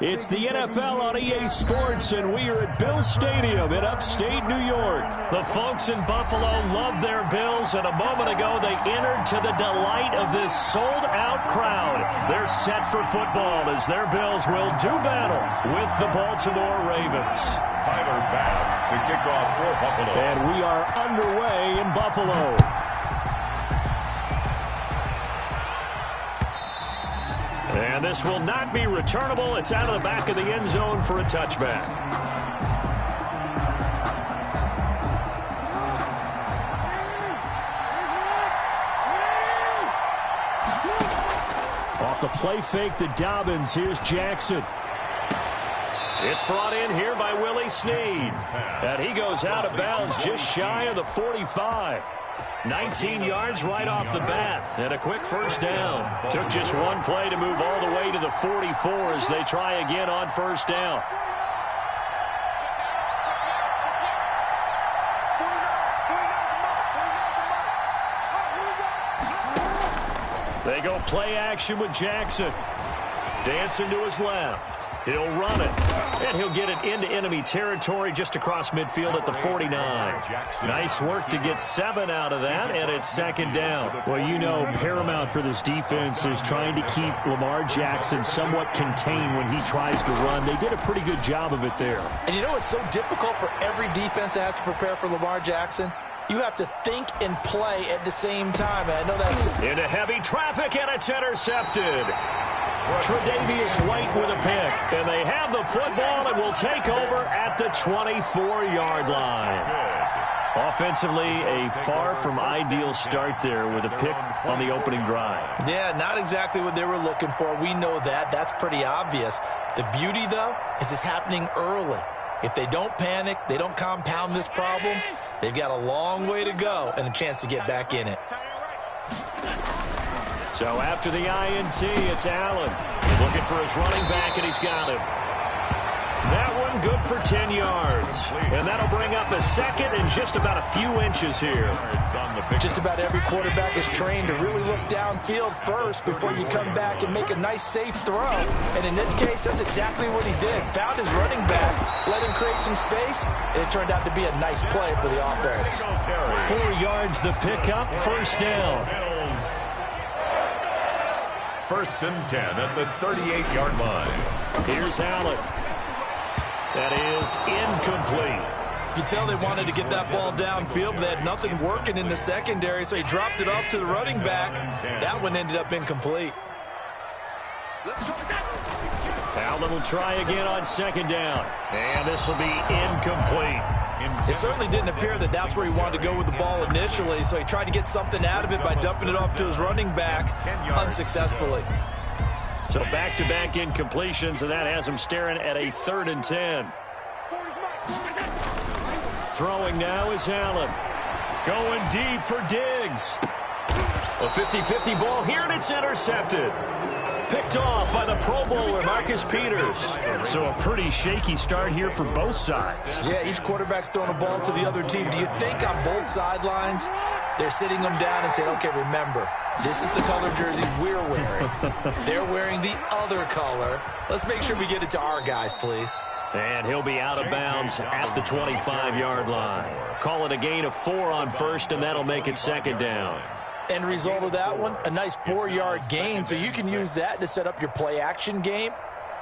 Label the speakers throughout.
Speaker 1: It's the NFL on EA Sports, and we are at Bill Stadium in upstate New York. The folks in Buffalo love their Bills, and a moment ago they entered to the delight of this sold-out crowd. They're set for football as their Bills will do battle with the Baltimore Ravens.
Speaker 2: Tyler Bass to kick off for Buffalo.
Speaker 1: And we are underway in Buffalo. And this will not be returnable. It's out of the back of the end zone for a touchback. Off the play fake to Dobbins. Here's Jackson. It's brought in here by Willie Snead. And he goes out of bounds just shy of the 45. 19 yards right off the bat, and a quick first down. Took just one play to move all the way to the 44 as they try again on first down. They go play action with Jackson. Dancing to his left. He'll run it, and he'll get it into enemy territory just across midfield at the 49. Nice work to get 7 out of that, and it's second down. Well, you know, paramount for this defense is trying to keep Lamar Jackson somewhat contained when he tries to run. They did a pretty good job of it there.
Speaker 3: And you know it's so difficult for every defense that has to prepare for Lamar Jackson? You have to think and play at the same time, and I know that's...
Speaker 1: Into heavy traffic, and it's intercepted. Tre'Davious White with a pick, and they have the football and will take over at the 24-yard line. Offensively, a far from ideal start there with a pick on the opening drive.
Speaker 3: Yeah, not exactly what they were looking for. We know that. That's pretty obvious. The beauty, though, is it's happening early. If they don't panic, they don't compound this problem, they've got a long way to go and a chance to get back in it.
Speaker 1: So after the INT, it's Allen. Looking for his running back, and he's got him. That one good for 10 yards. And that'll bring up a second and just about a few inches here.
Speaker 3: Just about every quarterback is trained to really look downfield first before you come back and make a nice, safe throw. And in this case, that's exactly what he did. Found his running back, let him create some space, and it turned out to be a nice play for the offense.
Speaker 1: 4 yards the pickup, first down.
Speaker 2: First and 10 at the 38-yard line.
Speaker 1: Here's Allen. That is incomplete.
Speaker 3: You can tell they wanted to get that ball downfield, but they had nothing working in the secondary, so he dropped it off to the running back. That one ended up incomplete.
Speaker 1: Allen will try again on second down. And this will be incomplete.
Speaker 3: It certainly didn't appear that that's where he wanted to go with the ball initially, so he tried to get something out of it by dumping it off to his running back unsuccessfully.
Speaker 1: So back-to-back incompletions, and that has him staring at a 3rd and 10. Throwing now is Allen. Going deep for Diggs. A 50-50 ball here, and it's intercepted. Picked off by the Pro Bowler, Marcus Peters. So a pretty shaky start here for both sides.
Speaker 3: Yeah, each quarterback's throwing a ball to the other team. Do you think on both sidelines they're sitting them down and saying, okay, remember, this is the color jersey we're wearing. They're wearing the other color. Let's make sure we get it to our guys, please.
Speaker 1: And he'll be out of bounds at the 25-yard line. Call it a gain of 4 on first, and that'll make it second down.
Speaker 3: End result of that one, a nice 4-yard gain, so you can use that to set up your play-action game,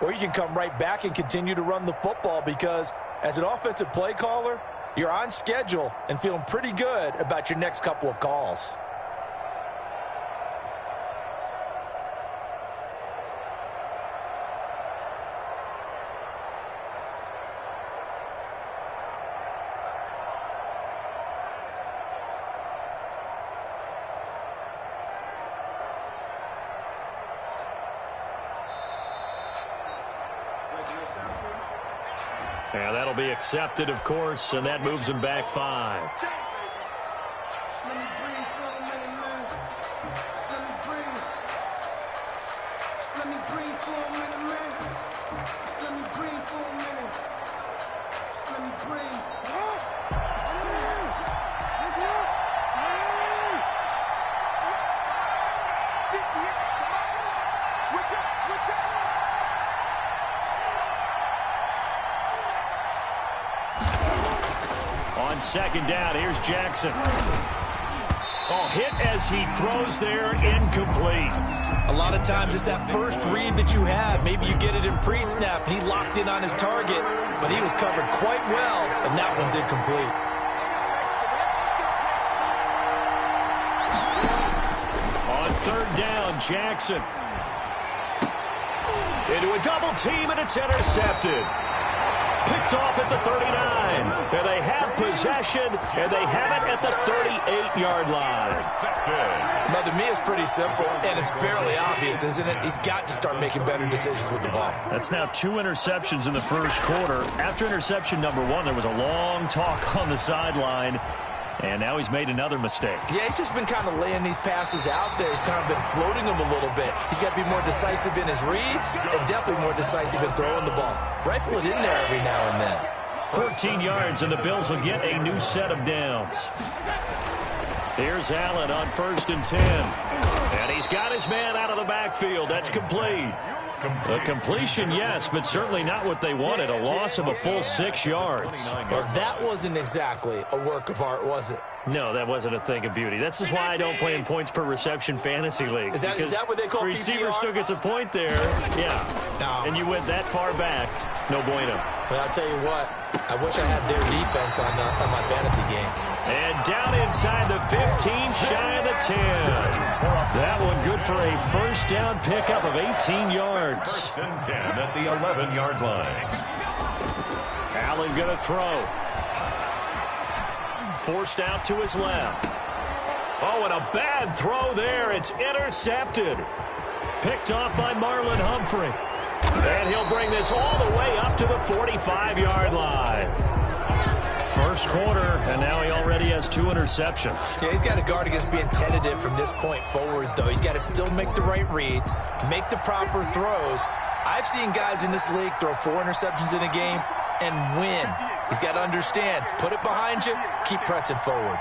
Speaker 3: or you can come right back and continue to run the football because as an offensive play caller, you're on schedule and feeling pretty good about your next couple of calls.
Speaker 1: And that'll be accepted, of course, and that moves him back 5. On second down, here's Jackson. Oh, hit as he throws there, incomplete.
Speaker 3: A lot of times it's that first read that you have. Maybe you get it in pre-snap. He locked in on his target, but he was covered quite well, and that one's incomplete.
Speaker 1: On third down, Jackson. Into a double team, and it's intercepted. Picked off at the 39. And they have possession, and they have it at the 38-yard line.
Speaker 3: Now, to me, it's pretty simple, and it's fairly obvious, isn't it? He's got to start making better decisions with the ball.
Speaker 1: That's now 2 interceptions in the first quarter. After interception number 1, there was a long talk on the sideline. And now he's made another mistake.
Speaker 3: Yeah, he's just been kind of laying these passes out there. He's kind of been floating them a little bit. He's got to be more decisive in his reads and definitely more decisive in throwing the ball. Rifle it in there every now and then.
Speaker 1: 14 yards, and the Bills will get a new set of downs. Here's Allen on 1st and 10. And he's got his man out of the backfield. That's complete. A completion, yes, but certainly not what they wanted. A loss of a full 6 yards.
Speaker 3: Well, that wasn't exactly a work of art, was it?
Speaker 1: No, that wasn't a thing of beauty. This is why I don't play in points per reception fantasy leagues.
Speaker 3: Is that what they call
Speaker 1: the receiver
Speaker 3: PPR?
Speaker 1: still gets a point there. Yeah.
Speaker 3: No.
Speaker 1: And you went that far back. No bueno.
Speaker 3: Well, I'll tell you what. I wish I had their defense on my fantasy game.
Speaker 1: And down inside the 15, shy of the 10. That one good for a first down pickup of 18 yards.
Speaker 2: 1st and 10 at the 11-yard line.
Speaker 1: Allen going to throw. Forced out to his left. Oh, and a bad throw there. It's intercepted. Picked off by Marlon Humphrey. And he'll bring this all the way up to the 45-yard line. First quarter, and now he already has 2 interceptions.
Speaker 3: Yeah, he's got to guard against being tentative from this point forward, though. He's got to still make the right reads, make the proper throws. I've seen guys in this league throw 4 interceptions in a game and win. He's got to understand, put it behind you, keep pressing forward.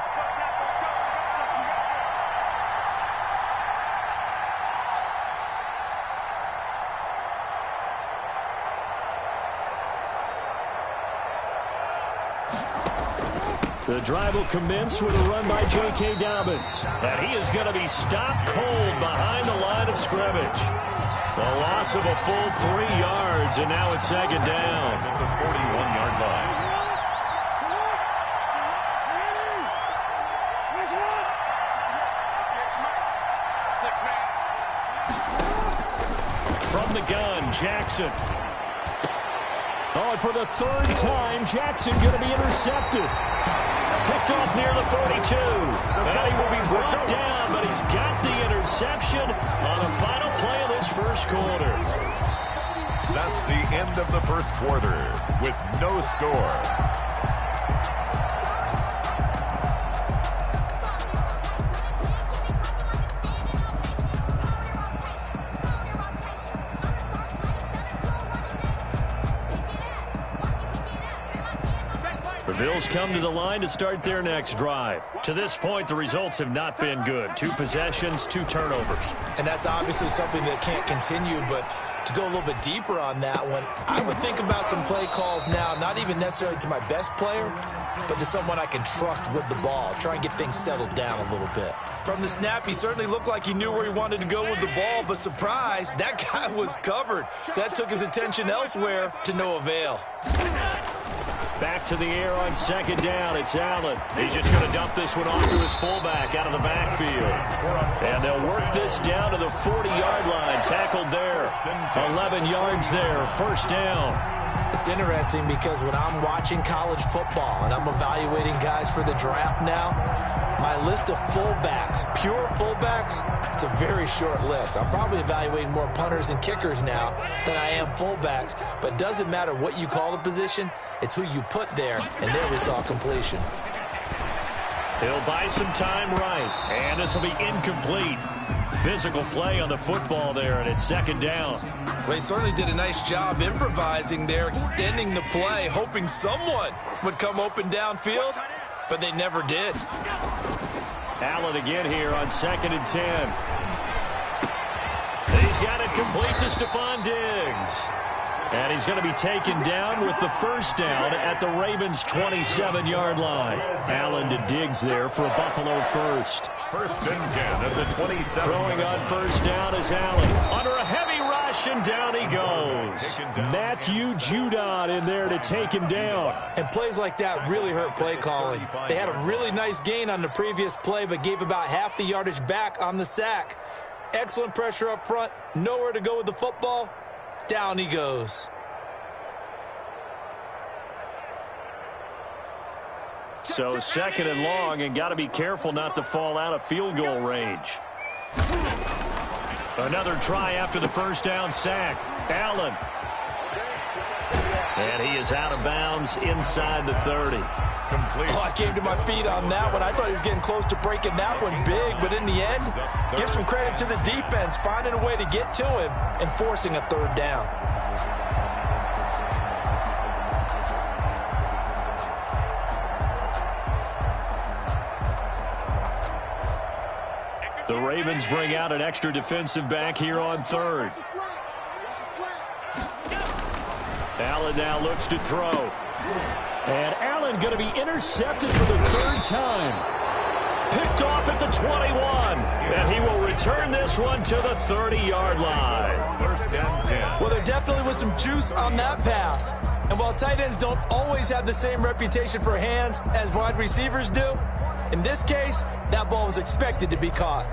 Speaker 1: The drive will commence with a run by J.K. Dobbins. And he is going to be stopped cold behind the line of scrimmage. A loss of a full 3 yards, and now it's second down.
Speaker 2: At the 41-yard line.
Speaker 1: From the gun, Jackson. Oh, and for the 3rd time, Jackson going to be intercepted. Picked off near the 42. And he will be brought down, but he's got the interception on the final play of this first quarter.
Speaker 2: That's the end of the first quarter with no score.
Speaker 1: The Bills come to the line to start their next drive. To this point, the results have not been good. 2 possessions, 2 turnovers.
Speaker 3: And that's obviously something that can't continue, but to go a little bit deeper on that one, I would think about some play calls now, not even necessarily to my best player, but to someone I can trust with the ball. Try and get things settled down a little bit. From the snap, he certainly looked like he knew where he wanted to go with the ball, but surprise, that guy was covered. So that took his attention elsewhere to no avail.
Speaker 1: Back to the air on second down. It's Allen. He's just going to dump this one off to his fullback out of the backfield. And they'll work this down to the 40-yard line. Tackled there. 11 yards there. First down.
Speaker 3: It's interesting because when I'm watching college football and I'm evaluating guys for the draft now, my list of fullbacks, pure fullbacks, it's a very short list. I'm probably evaluating more punters and kickers now than I am fullbacks, but it doesn't matter what you call the position, it's who you put there, and there we saw completion.
Speaker 1: He'll buy some time right, and this will be incomplete. Physical play on the football there, and it's second down.
Speaker 3: Well, he certainly did a nice job improvising there, extending the play, hoping someone would come open downfield, but they never did.
Speaker 1: Allen again here on 2nd and 10. He's got it complete to Stephon Diggs. And he's going to be taken down with the first down at the Ravens' 27-yard line. Allen to Diggs there for a Buffalo first.
Speaker 2: First and 10 at the 27.
Speaker 1: Throwing on first down is Allen. Under a heavy rush, and down he goes. Matthew Judon in there to take him down.
Speaker 3: And plays like that really hurt play calling. They had a really nice gain on the previous play, but gave about half the yardage back on the sack. Excellent pressure up front. Nowhere to go with the football. Down he goes.
Speaker 1: So second and long, and got to be careful not to fall out of field goal range. Another try after the first down sack. Allen. And he is out of bounds inside the 30.
Speaker 2: Complete.
Speaker 3: Oh, I came to my feet on that one. I thought he was getting close to breaking that one big, but in the end, give some credit to the defense, finding a way to get to him and forcing a third down.
Speaker 1: The Ravens bring out an extra defensive back here on third. Allen now looks to throw. And Allen going to be intercepted for the third time. Picked off at the 21. And he will return this one to the 30-yard line.
Speaker 2: First and 10.
Speaker 3: Well, there definitely was some juice on that pass. And while tight ends don't always have the same reputation for hands as wide receivers do, in this case, that ball was expected to be caught.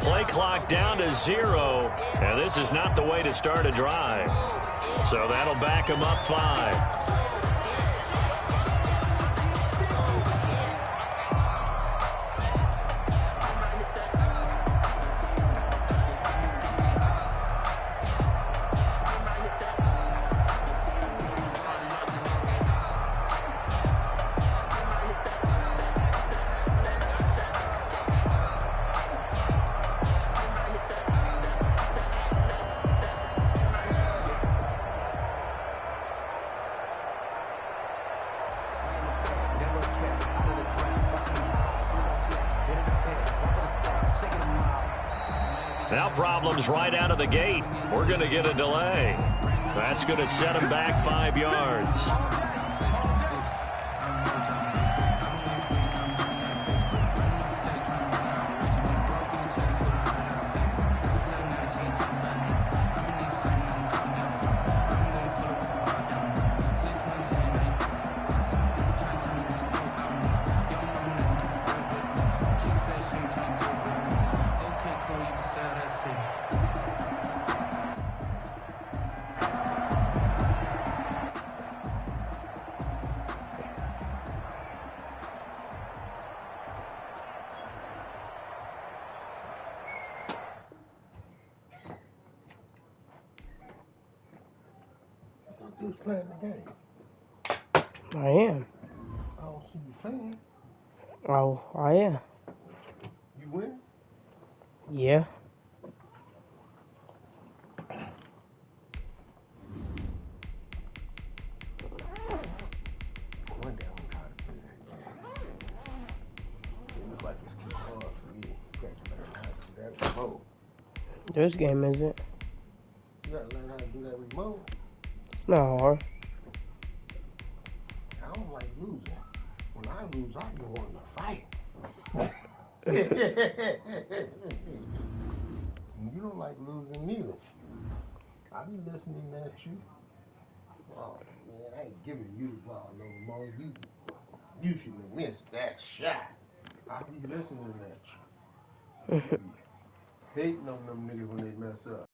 Speaker 1: Play clock down to 0, and this is not the way to start a drive. So that'll back him up 5. Now problems right out of the gate. We're going to get a delay. That's going to set him back 5 yards.
Speaker 4: Who's playing the game?
Speaker 5: I am.
Speaker 4: I don't see you playing.
Speaker 5: Oh, I am.
Speaker 4: You win?
Speaker 5: Yeah.
Speaker 4: One day I'm gonna try to play that game. It looks like it's too hard for me. You got to learn how to do that remote.
Speaker 5: This game isn't.
Speaker 4: You got to learn how to do that remote.
Speaker 5: It's not hard.
Speaker 4: I don't like losing. When I lose, I be wanting to fight. You don't like losing neither. I be listening at you. Oh man, I ain't giving you the ball no more. You should have missed that shot. I be listening at you. You be hating on them niggas when they mess up.